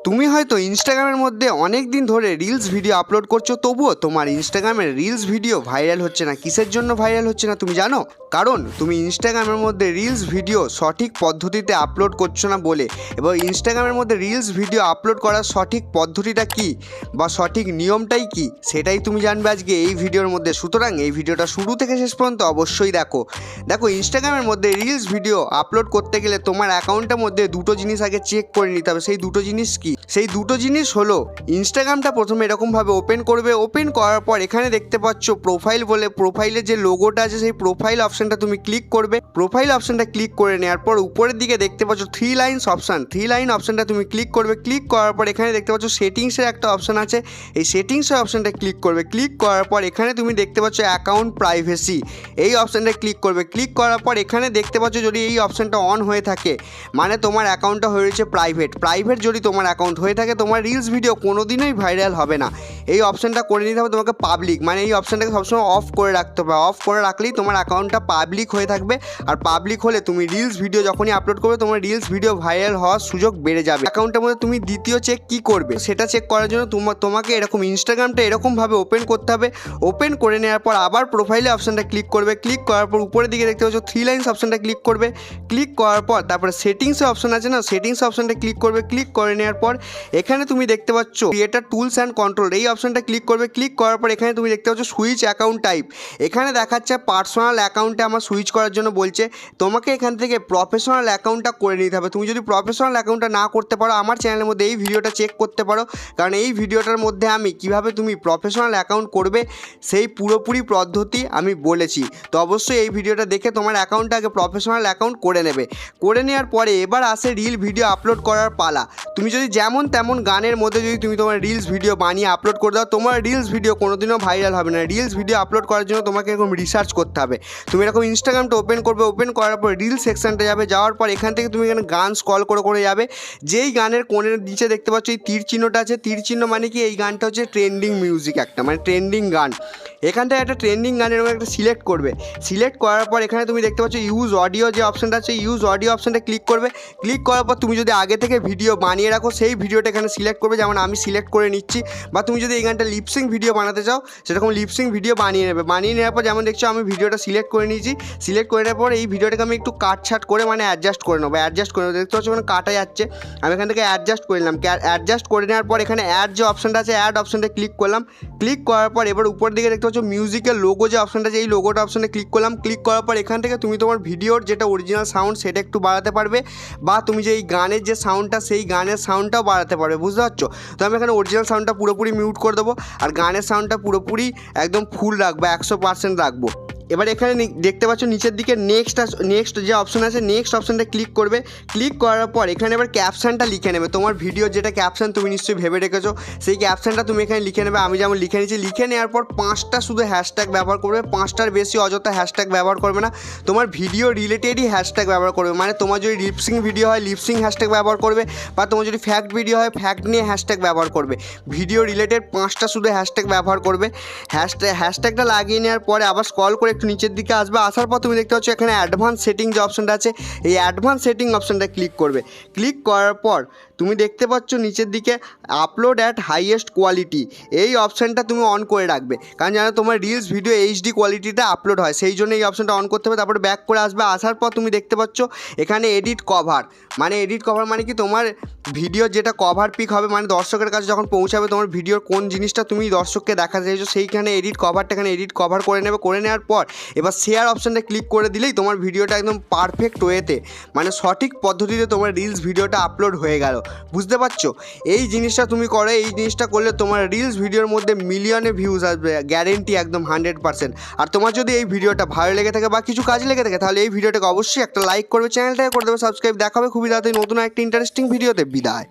তুমি হয়তো ইনস্টাগ্রামের মধ্যে অনেক দিন ধরে রিলস ভিডিও আপলোড করছো, তবুও তোমার ইনস্টাগ্রামের রিলস ভিডিও ভাইরাল হচ্ছে না। কিসের জন্য ভাইরাল হচ্ছে না তুমি জানো? কারণ তুমি ইনস্টাগ্রামের মধ্যে রিলস ভিডিও সঠিক পদ্ধতিতে আপলোড করছো না বলে। এবং ইনস্টাগ্রামের মধ্যে রিলস ভিডিও আপলোড করার সঠিক পদ্ধতিটা কি বা সঠিক নিয়মটাই কি সেটাই তুমি জানবে আজকে এই ভিডিওর মধ্যে। সুতরাং এই ভিডিওটা শুরু থেকে শেষ পর্যন্ত অবশ্যই দেখো। ইনস্টাগ্রামের মধ্যে রিলস ভিডিও আপলোড করতে গেলে তোমার অ্যাকাউন্টের মধ্যে দুটো জিনিস আগে চেক করে নিতে হবে। সেই দুটো জিনিস কি? সেই দুটো জিনিস হলো, ইনস্টাগ্রামটা প্রথমে এরকমভাবে ওপেন করবে। ওপেন করার পর এখানে দেখতে পাচ্ছ প্রোফাইল বলে, প্রোফাইলের যে লোগোটা আছে সেই প্রোফাইল অপশানটা তুমি ক্লিক করবে। প্রোফাইল অপশানটা ক্লিক করে নেওয়ার পর উপরের দিকে দেখতে পাচ্ছ থ্রি লাইন অপশানটা তুমি ক্লিক করবে। ক্লিক করার পর এখানে দেখতে পাচ্ছ সেটিংসের একটা অপশান আছে, এই সেটিংসের অপশানটা ক্লিক করবে। ক্লিক করার পর এখানে তুমি দেখতে পাচ্ছ অ্যাকাউন্ট প্রাইভেসি, এই অপশানটা ক্লিক করবে। ক্লিক করার পর এখানে দেখতে পাচ্ছ যদি এই অপশানটা অন হয়ে থাকে মানে তোমার অ্যাকাউন্টটা হয়ে রয়েছে প্রাইভেট যদি তোমার অ্যাকাউন্ট হয়ে থাকে তোমার রিলস ভিডিও কোনোদিনই ভাইরাল হবে না। এই অপশানটা করে নিতে হবে তোমাকে পাবলিক, মানে এই অপশানটাকে সবসময় অফ করে রাখতে হবে। অফ করে রাখলেই তোমার অ্যাকাউন্টটা পাবলিক হয়ে থাকবে। আর পাবলিক হলে তুমি রিলস ভিডিও যখনই আপলোড করবে তোমার রিলস ভিডিও ভাইরাল হওয়ার সুযোগ বেড়ে যাবে। অ্যাকাউন্টের মধ্যে তুমি দ্বিতীয় চেক কি করবে সেটা চেক করার জন্য তোমাকে এরকম ইনস্টাগ্রামটা এরকমভাবে ওপেন করতে হবে। ওপেন করে নেওয়ার পর আবার প্রোফাইলে অপশানটা ক্লিক করবে। ক্লিক করার পর উপরের দিকে দেখতে পাচ্ছ থ্রি লাইন্স অপশানটা ক্লিক করবে। ক্লিক করার পর তারপরে সেটিংসের অপশান আছে না, সেটিংস অপশানটা ক্লিক করবে। ক্লিক করে নেওয়ার পর এখানে তুমি দেখতে পাচ্ছ ক্রিয়েটার টুলস অ্যান্ড কন্ট্রোল, এই অপশানটা ক্লিক করবে। ক্লিক করার পর এখানে তুমি দেখতে পাচ্ছ সুইচ অ্যাকাউন্ট টাইপ, এখানে দেখাচ্ছে পার্সোনাল অ্যাকাউন্টে আমার সুইচ করার জন্য বলছে। তোমাকে এখান থেকে প্রফেশনাল অ্যাকাউন্টটা করে নিতে হবে। তুমি যদি প্রফেশনাল অ্যাকাউন্টটা না করতে পারো আমার চ্যানেলের মধ্যে এই ভিডিওটা চেক করতে পারো, কারণ এই ভিডিওটার মধ্যে আমি কিভাবে তুমি প্রফেশনাল অ্যাকাউন্ট করবে সেই পুরোপুরি পদ্ধতি আমি বলেছি। তো অবশ্যই এই ভিডিওটা দেখে তোমার অ্যাকাউন্টটা আগে প্রফেশনাল অ্যাকাউন্ট করে নেবে। করে নেওয়ার পরে এবার আসে রিল ভিডিও আপলোড করার পালা। তুমি যদি যেমন তেমন গানের মধ্যে যদি তুমি তোমার রিলস ভিডিও বানিয়ে আপলোড করে দাও তোমার রিলস ভিডিও কোনোদিনও ভাইরাল হবে না। রিলস ভিডিও আপলোড করার জন্য তোমাকে এরকম রিসার্চ করতে হবে। তুমি এরকম ইনস্টাগ্রামটা ওপেন করবে। ওপেন করার পর রিল সেকশনটা যাবে, যাওয়ার পর এখান থেকে তুমি এখানে গান স্ক্রল করে যাবে। যেই গানের কোণের নিচে দেখতে পাচ্ছ এই তীর চিহ্নটা আছে, তীর চিহ্ন মানে কি এই গানটা হচ্ছে ট্রেন্ডিং মিউজিক, একটা মানে ট্রেন্ডিং গান। এখানটায় একটা ট্রেন্ডিং গানের একটা সিলেক্ট করবে। সিলেক্ট করার পর এখানে তুমি দেখতে পাচ্ছ ইউজ অডিও যে অপশানটা আছে, ইউজ অডিও অপশানটা ক্লিক করবে। ক্লিক করার পর তুমি যদি আগে থেকে ভিডিও বানিয়ে রাখো সেই ভিডিওটা এখানে সিলেক্ট করবে, যেমন আমি সিলেক্ট করে নিচ্ছি। বা তুমি যদি এই গানটা লিপসিং ভিডিও বানাতে চাও সেরকম লিপসিং ভিডিও বানিয়ে নেবে। বানিয়ে নেওয়ার পর যেমন দেখছো আমি ভিডিওটা সিলেক্ট করে নিয়েছি। সিলেক্ট করে নেওয়ার পর এই ভিডিওটাকে আমি একটু কাটছাট করে মানে অ্যাডজাস্ট করে নেবো। দেখতে পাচ্ছ ওখানে কাটা যাচ্ছে, আমি এখান থেকে অ্যাডজাস্ট করে নিলাম। অ্যাডজাস্ট করে নেওয়ার পর এখানে অ্যাড যে অপশানটা আছে অ্যাড অপশানটা ক্লিক করলাম। ক্লিক করার পর এবার উপর দিকে দেখতে পাচ্ছ মিউজিকের লোগো যে অপশানটা আছে এই লোগোটা অপশানে ক্লিক করলাম। ক্লিক করার পর এখান থেকে তুমি তোমার ভিডিওর যেটা অরিজিনাল সাউন্ড সেটা একটু বাড়াতে পারবে, বা তুমি যে এই গানের যে সাউন্ডটা সেই গানের সাউন্ডটাও বাড়াতে পারবে, বুঝতে পারছো? তো আমি এখানে অরিজিনাল সাউন্ডটা পুরোপুরি মিউট করে দেবো আর গানের সাউন্ডটা পুরোপুরি একদম ফুল রাখবো, 100% রাখবো। এবার এখানে দেখতে পাচ্ছ নিচের দিকে নেক্সট যে অপশান আছে নেক্সট অপশানটা ক্লিক করবে। ক্লিক করার পর এখানে এবার ক্যাপশানটা লিখে নেবে। তোমার ভিডিও যেটা ক্যাপশান তুমি নিশ্চয়ই ভেবে রেখেছো সেই ক্যাপশানটা তুমি এখানে লিখে নেবে। আমি যেমন লিখে নিচ্ছি। লিখে নেওয়ার পর 5টা শুধু হ্যাশট্যাগ ব্যবহার করবে, 5টার বেশি অযথা হ্যাশট্যাগ ব্যবহার করবে না। তোমার ভিডিও রিলেটেডই হ্যাশট্যাগ ব্যবহার করবে, মানে তোমার যদি লিপসিং ভিডিও হয় লিপসিং হ্যাশট্যাগ ব্যবহার করবে, বা তোমার যদি ফ্যাক্ট ভিডিও হয় ফ্যাক্ট নিয়ে হ্যাশট্যাগ ব্যবহার করবে। ভিডিও রিলেটেড 5টা শুধু হ্যাশট্যাগ ব্যবহার করবে। হ্যাশট্যাগটা লাগিয়ে নেওয়ার পরে আবার স্ক্রল করে একটু নিচের দিকে আসবে। আসার পর তুমি দেখতে পাচ্ছ এখানে অ্যাডভান্স সেটিং যে অপশানটা আছে এই অ্যাডভান্স সেটিং অপশানটা ক্লিক করবে। ক্লিক করার পর তুমি দেখতে পাচ্ছ নিচের দিকে আপলোড অ্যাট হাইয়েস্ট কোয়ালিটি, এই অপশানটা তুমি অন করে রাখবে, কারণ জানো তোমার রিলস ভিডিও HD কোয়ালিটিতে আপলোড হয়, সেই জন্য এই অপশানটা অন করতে হবে। তারপরে ব্যাক করে আসবে। আসার পর তুমি দেখতে পাচ্ছ এখানে এডিট কভার মানে কি তোমার ভিডিও যেটা কভার পিক হবে মানে দর্শকের কাছে যখন পৌঁছাবে তোমার ভিডিওর কোন জিনিসটা তুমি দর্শককে দেখাতে চাইছো সেইখানে এডিট কভারটা এখানে এডিট কভার করে নেবে। করে নেওয়ার পর এবার শেয়ার অপশানটা ক্লিক করে দিলেই তোমার ভিডিওটা একদম পারফেক্ট ওয়েতে মানে সঠিক পদ্ধতিতে তোমার রিলস ভিডিওটা আপলোড হয়ে গেল, বুঝতে পারছো? এই জিনিসটা তুমি করো, এই জিনিসটা করলে তোমার রিলস ভিডিওর মধ্যে মিলিয়নে ভিউজ আসবে, গ্যারেন্টি একদম 100%। আর তোমার যদি এই ভিডিওটা ভালো লেগে থাকে বা কিছু কাজ লেগে থাকে তাহলে এই ভিডিওটাকে অবশ্যই একটা লাইক করবে, চ্যানেলটাকে করে দেবে সাবস্ক্রাইব। দেখা হবে খুবই তাড়াতাড়ি নতুন একটা ইন্টারেস্টিং ভিডিওতে। বিদায়।